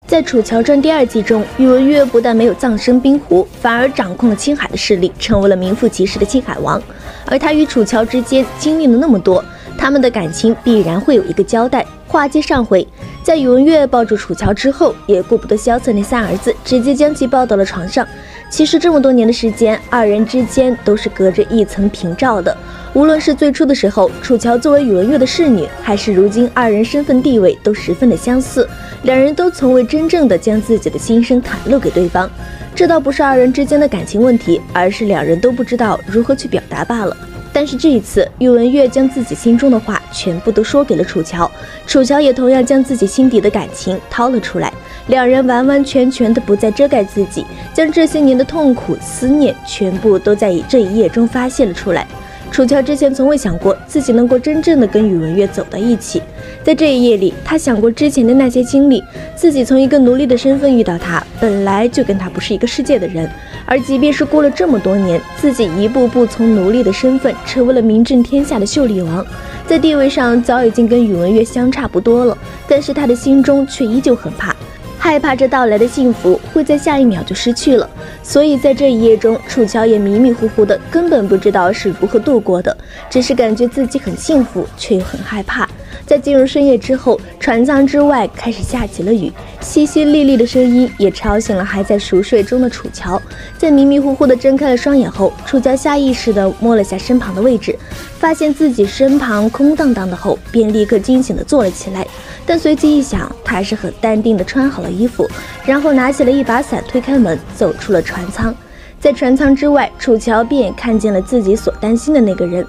在《楚乔传》第2季中，宇文玥不但没有葬身冰湖，反而掌控了青海的势力，成为了名副其实的青海王。而他与楚乔之间经历了那么多，他们的感情必然会有一个交代。话接上回，在宇文玥抱住楚乔之后，也顾不得萧策那3儿子，直接将其抱到了床上。其实这么多年的时间，二人之间都是隔着一层屏障的。无论是最初的时候，楚乔作为宇文玥的侍女，还是如今二人身份地位都十分的相似，两人都从未真正的将自己的心声袒露给对方。这倒不是二人之间的感情问题，而是两人都不知道如何去表达罢了。但是这一次，宇文玥将自己心中的话全部都说给了楚乔，楚乔也同样将自己心底的感情掏了出来，两人完完全全的不再遮盖自己，将这些年的痛苦思念全部都在这一夜中发泄了出来。楚乔之前从未想过自己能够真正的跟宇文玥走到一起，在这一夜里，他想过之前的那些经历，自己从一个奴隶的身份遇到他，本来就跟他不是一个世界的人，而即便是过了这么多年，自己一步步从奴隶的身份成为了名震天下的秀丽王，在地位上早已经跟宇文玥相差不多了，但是他的心中却依旧很怕，害怕这到来的幸福会在下一秒就失去了。所以在这一夜中，楚乔也迷迷糊糊的，根本不知道是如何度过的，只是感觉自己很幸福，却又很害怕。在进入深夜之后，船舱之外开始下起了雨，淅淅沥沥的声音也吵醒了还在熟睡中的楚乔。在迷迷糊糊的睁开了双眼后，楚乔下意识地摸了下身旁的位置，发现自己身旁空荡荡的后，便立刻惊醒地坐了起来。但随即一想，他还是很淡定地穿好了衣服，然后拿起了一把伞，推开门走出了船舱。在船舱之外，楚乔便看见了自己所担心的那个人。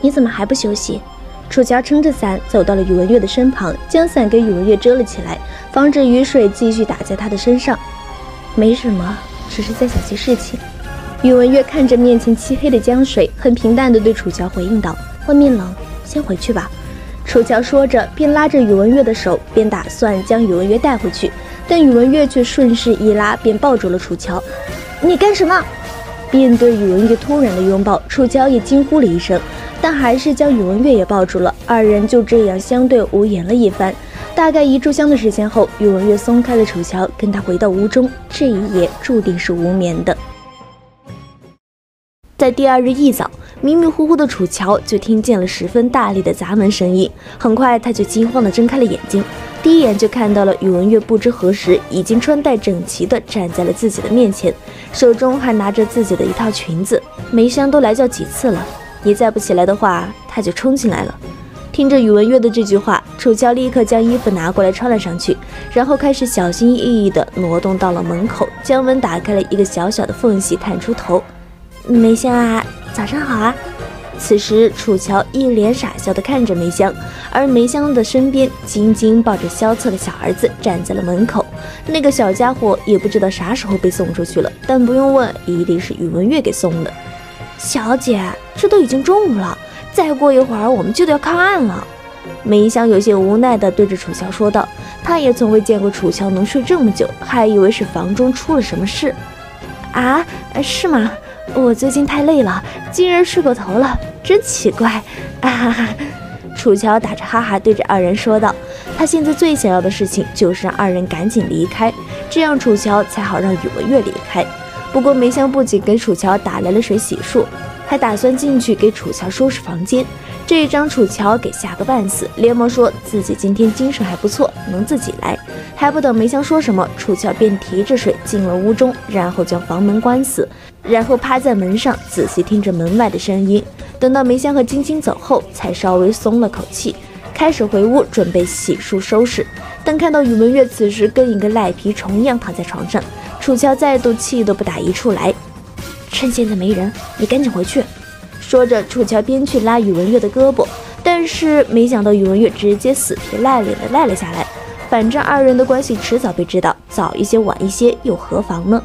你怎么还不休息？楚乔撑着伞走到了宇文玥的身旁，将伞给宇文玥遮了起来，防止雨水继续打在他的身上。没什么，只是在想些事情。宇文玥看着面前漆黑的江水，很平淡地对楚乔回应道：外面冷，先回去吧。楚乔说着，便拉着宇文玥的手，便打算将宇文玥带回去，但宇文玥却顺势一拉，便抱住了楚乔。你干什么？面对宇文玥突然的拥抱，楚乔也惊呼了一声，但还是将宇文玥也抱住了。二人就这样相对无言了一番。大概1炷香的时间后，宇文玥松开了楚乔，跟他回到屋中。这一夜注定是无眠的。在第2日一早，迷迷糊糊的楚乔就听见了十分大力的砸门声音，很快他就惊慌地睁开了眼睛，第一眼就看到了宇文玥不知何时已经穿戴整齐地站在了自己的面前，手中还拿着自己的一套裙子。梅香都来叫几次了，你再不起来的话，他就冲进来了。听着宇文玥的这句话，楚乔立刻将衣服拿过来穿了上去，然后开始小心翼翼地挪动到了门口，将门打开了一个小小的缝隙，探出头。梅香啊，早上好啊。此时楚乔一脸傻笑地看着梅香，而梅香的身边紧紧抱着萧策的小儿子站在了门口。那个小家伙也不知道啥时候被送出去了，但不用问，一定是宇文玥给送的。小姐，这都已经中午了，再过一会儿我们就要靠岸了。梅香有些无奈地对着楚乔说道，她也从未见过楚乔能睡这么久，还以为是房中出了什么事。啊，是吗？我最近太累了，今日睡过头了，真奇怪啊哈哈！楚乔打着哈哈对着二人说道，他现在最想要的事情就是让二人赶紧离开，这样楚乔才好让宇文玥离开。不过梅香不仅给楚乔打来了水洗漱，还打算进去给楚乔收拾房间。这一张楚乔给吓个半死，连忙说自己今天精神还不错，能自己来。还不等梅香说什么，楚乔便提着水进了屋中，然后将房门关死，然后趴在门上仔细听着门外的声音。等到梅香和晶晶走后，才稍微松了口气，开始回屋准备洗漱收拾。但看到宇文玥此时跟一个赖皮虫一样躺在床上，楚乔再度气都不打一处来。趁现在没人，你赶紧回去。说着，楚乔边去拉宇文玥的胳膊，但是没想到宇文玥直接死皮赖脸的赖了下来。反正二人的关系迟早被知道，早一些晚一些又何妨呢？